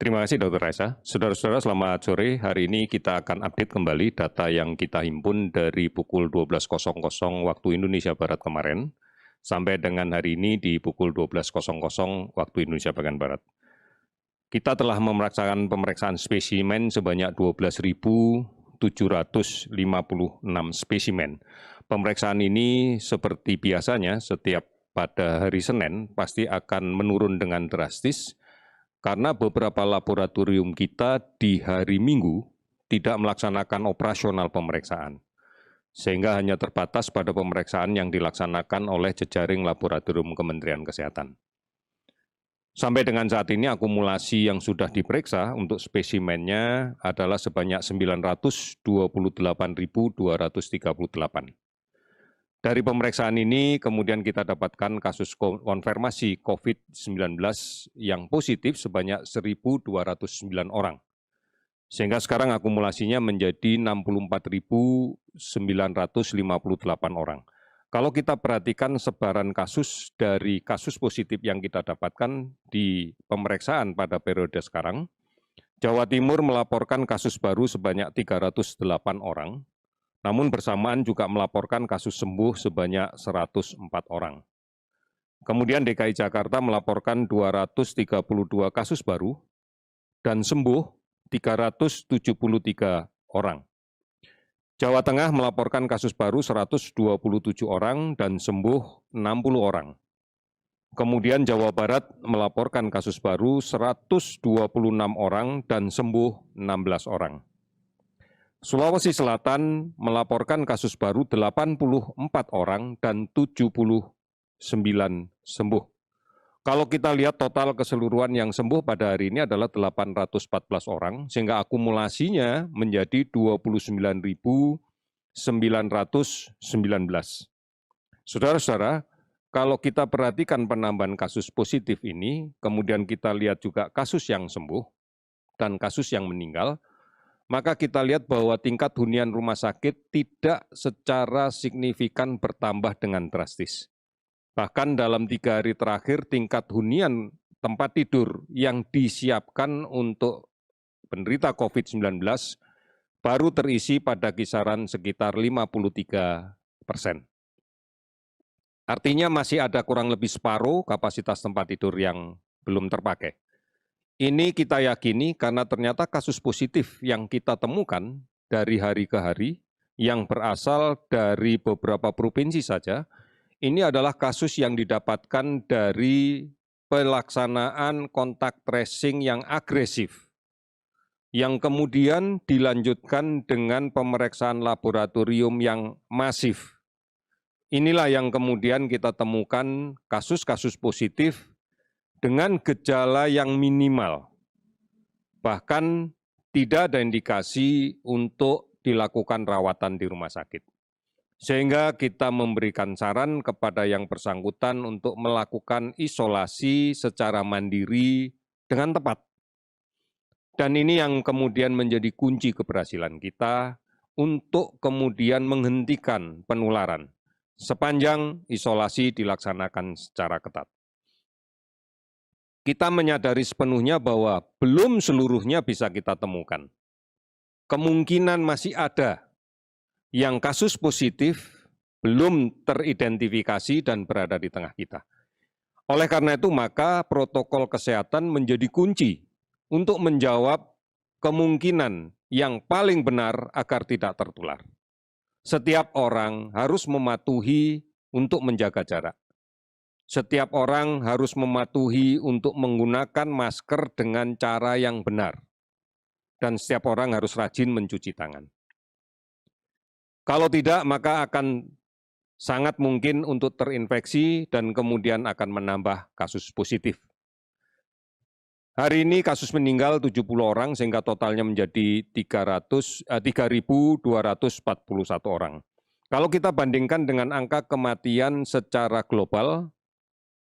Terima kasih Dr. Raisa. Saudara-saudara selamat sore. Hari ini kita akan update kembali data yang kita himpun dari pukul 12.00 waktu Indonesia Barat kemarin sampai dengan hari ini di pukul 12.00 waktu Indonesia bagian Barat. Kita telah memeriksakan pemeriksaan spesimen sebanyak 12.756 spesimen. Pemeriksaan ini seperti biasanya setiap pada hari Senin pasti akan menurun dengan drastis karena beberapa laboratorium kita di hari Minggu tidak melaksanakan operasional pemeriksaan, sehingga hanya terbatas pada pemeriksaan yang dilaksanakan oleh jejaring laboratorium Kementerian Kesehatan. Sampai dengan saat ini akumulasi yang sudah diperiksa untuk spesimennya adalah sebanyak 928.238. Dari pemeriksaan ini kemudian kita dapatkan kasus konfirmasi COVID-19 yang positif sebanyak 1.209 orang. Sehingga sekarang akumulasinya menjadi 64.958 orang. Kalau kita perhatikan sebaran kasus dari kasus positif yang kita dapatkan di pemeriksaan pada periode sekarang, Jawa Timur melaporkan kasus baru sebanyak 308 orang, namun bersamaan juga melaporkan kasus sembuh sebanyak 104 orang. Kemudian DKI Jakarta melaporkan 232 kasus baru dan sembuh 373 orang. Jawa Tengah melaporkan kasus baru 127 orang dan sembuh 60 orang. Kemudian Jawa Barat melaporkan kasus baru 126 orang dan sembuh 16 orang. Sulawesi Selatan melaporkan kasus baru 84 orang dan 79 sembuh. Kalau kita lihat total keseluruhan yang sembuh pada hari ini adalah 814 orang, sehingga akumulasinya menjadi 29.919. Saudara-saudara, kalau kita perhatikan penambahan kasus positif ini, kemudian kita lihat juga kasus yang sembuh dan kasus yang meninggal, maka kita lihat bahwa tingkat hunian rumah sakit tidak secara signifikan bertambah dengan drastis. Bahkan dalam 3 hari terakhir, tingkat hunian tempat tidur yang disiapkan untuk penderita COVID-19 baru terisi pada kisaran sekitar 53%. Artinya masih ada kurang lebih separuh kapasitas tempat tidur yang belum terpakai. Ini kita yakini karena ternyata kasus positif yang kita temukan dari hari ke hari yang berasal dari beberapa provinsi saja, ini adalah kasus yang didapatkan dari pelaksanaan kontak tracing yang agresif, yang kemudian dilanjutkan dengan pemeriksaan laboratorium yang masif. Inilah yang kemudian kita temukan kasus-kasus positif dengan gejala yang minimal, bahkan tidak ada indikasi untuk dilakukan rawatan di rumah sakit. Sehingga kita memberikan saran kepada yang bersangkutan untuk melakukan isolasi secara mandiri dengan tepat. Dan ini yang kemudian menjadi kunci keberhasilan kita untuk kemudian menghentikan penularan sepanjang isolasi dilaksanakan secara ketat. Kita menyadari sepenuhnya bahwa belum seluruhnya bisa kita temukan. Kemungkinan masih ada yang kasus positif belum teridentifikasi dan berada di tengah kita. Oleh karena itu, maka protokol kesehatan menjadi kunci untuk menjawab kemungkinan yang paling benar agar tidak tertular. Setiap orang harus mematuhi untuk menjaga jarak. Setiap orang harus mematuhi untuk menggunakan masker dengan cara yang benar. Dan setiap orang harus rajin mencuci tangan. Kalau tidak, maka akan sangat mungkin untuk terinfeksi dan kemudian akan menambah kasus positif. Hari ini kasus meninggal 70 orang sehingga totalnya menjadi 3.241 orang. Kalau kita bandingkan dengan angka kematian secara global,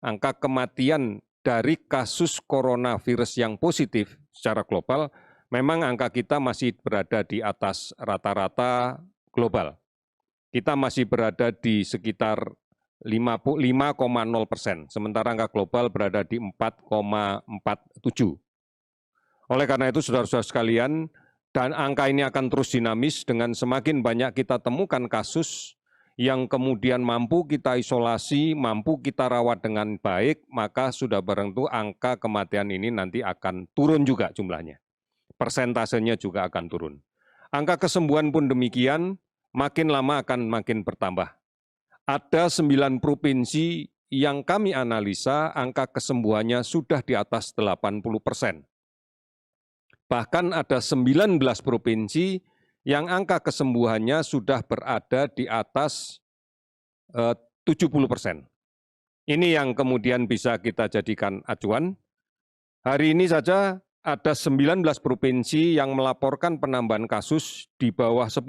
angka kematian dari kasus coronavirus yang positif secara global, memang angka kita masih berada di atas rata-rata global. Kita masih berada di sekitar 5,0%, sementara angka global berada di 4,47%. Oleh karena itu, saudara-saudara sekalian, dan angka ini akan terus dinamis dengan semakin banyak kita temukan kasus yang kemudian mampu kita isolasi, mampu kita rawat dengan baik, maka sudah barang tentu angka kematian ini nanti akan turun juga jumlahnya. Persentasenya juga akan turun. Angka kesembuhan pun demikian, makin lama akan makin bertambah. Ada 9 provinsi yang kami analisa angka kesembuhannya sudah di atas 80%. Bahkan ada 19 provinsi yang angka kesembuhannya sudah berada di atas 70%. Ini yang kemudian bisa kita jadikan acuan. Hari ini saja ada 19 provinsi yang melaporkan penambahan kasus di bawah 10.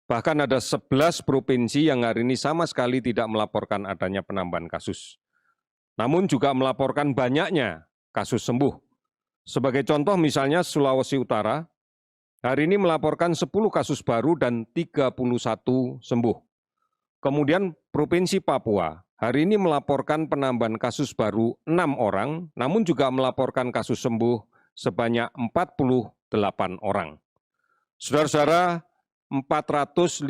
Bahkan ada 11 provinsi yang hari ini sama sekali tidak melaporkan adanya penambahan kasus. Namun juga melaporkan banyaknya kasus sembuh. Sebagai contoh misalnya Sulawesi Utara, hari ini melaporkan 10 kasus baru dan 31 sembuh. Kemudian Provinsi Papua, hari ini melaporkan penambahan kasus baru 6 orang, namun juga melaporkan kasus sembuh sebanyak 48 orang. Saudara-saudara, 455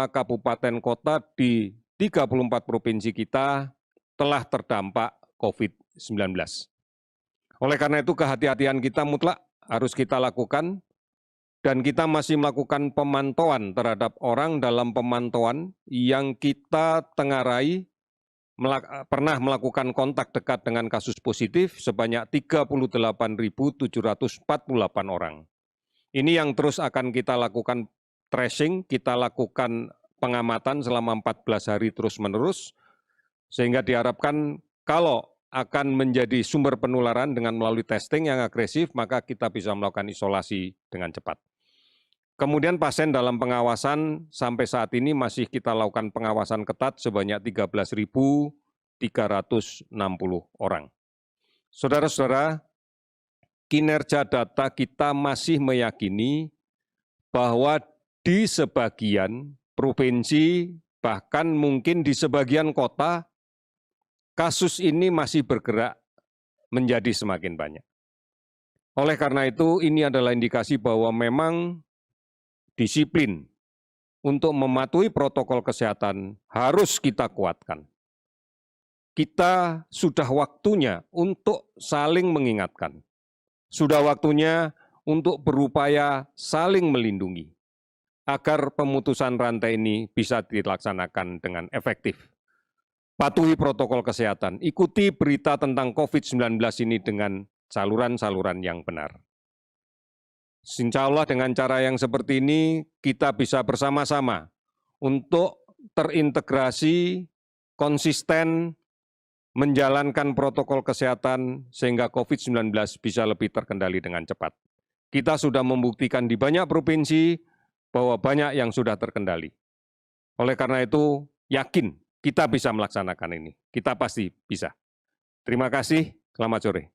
kabupaten kota di 34 provinsi kita telah terdampak COVID-19. Oleh karena itu kehati-hatian kita mutlak harus kita lakukan dan kita masih melakukan pemantauan terhadap orang dalam pemantauan yang kita tengarai pernah melakukan kontak dekat dengan kasus positif sebanyak 38.748 orang. Ini yang terus akan kita lakukan tracing, kita lakukan pengamatan selama 14 hari terus-menerus, sehingga diharapkan kalau akan menjadi sumber penularan dengan melalui testing yang agresif, maka kita bisa melakukan isolasi dengan cepat. Kemudian pasien dalam pengawasan sampai saat ini masih kita lakukan pengawasan ketat sebanyak 13.360 orang. Saudara-saudara, kinerja data kita masih meyakini bahwa di sebagian provinsi, bahkan mungkin di sebagian kota, kasus ini masih bergerak menjadi semakin banyak. Oleh karena itu, ini adalah indikasi bahwa memang disiplin untuk mematuhi protokol kesehatan harus kita kuatkan. Kita sudah waktunya untuk saling mengingatkan. Sudah waktunya untuk berupaya saling melindungi agar pemutusan rantai ini bisa dilaksanakan dengan efektif. Patuhi protokol kesehatan, ikuti berita tentang COVID-19 ini dengan saluran-saluran yang benar. Insya Allah dengan cara yang seperti ini kita bisa bersama-sama untuk terintegrasi, konsisten, menjalankan protokol kesehatan sehingga COVID-19 bisa lebih terkendali dengan cepat. Kita sudah membuktikan di banyak provinsi bahwa banyak yang sudah terkendali. Oleh karena itu, yakin kita bisa melaksanakan ini. Kita pasti bisa. Terima kasih, selamat sore.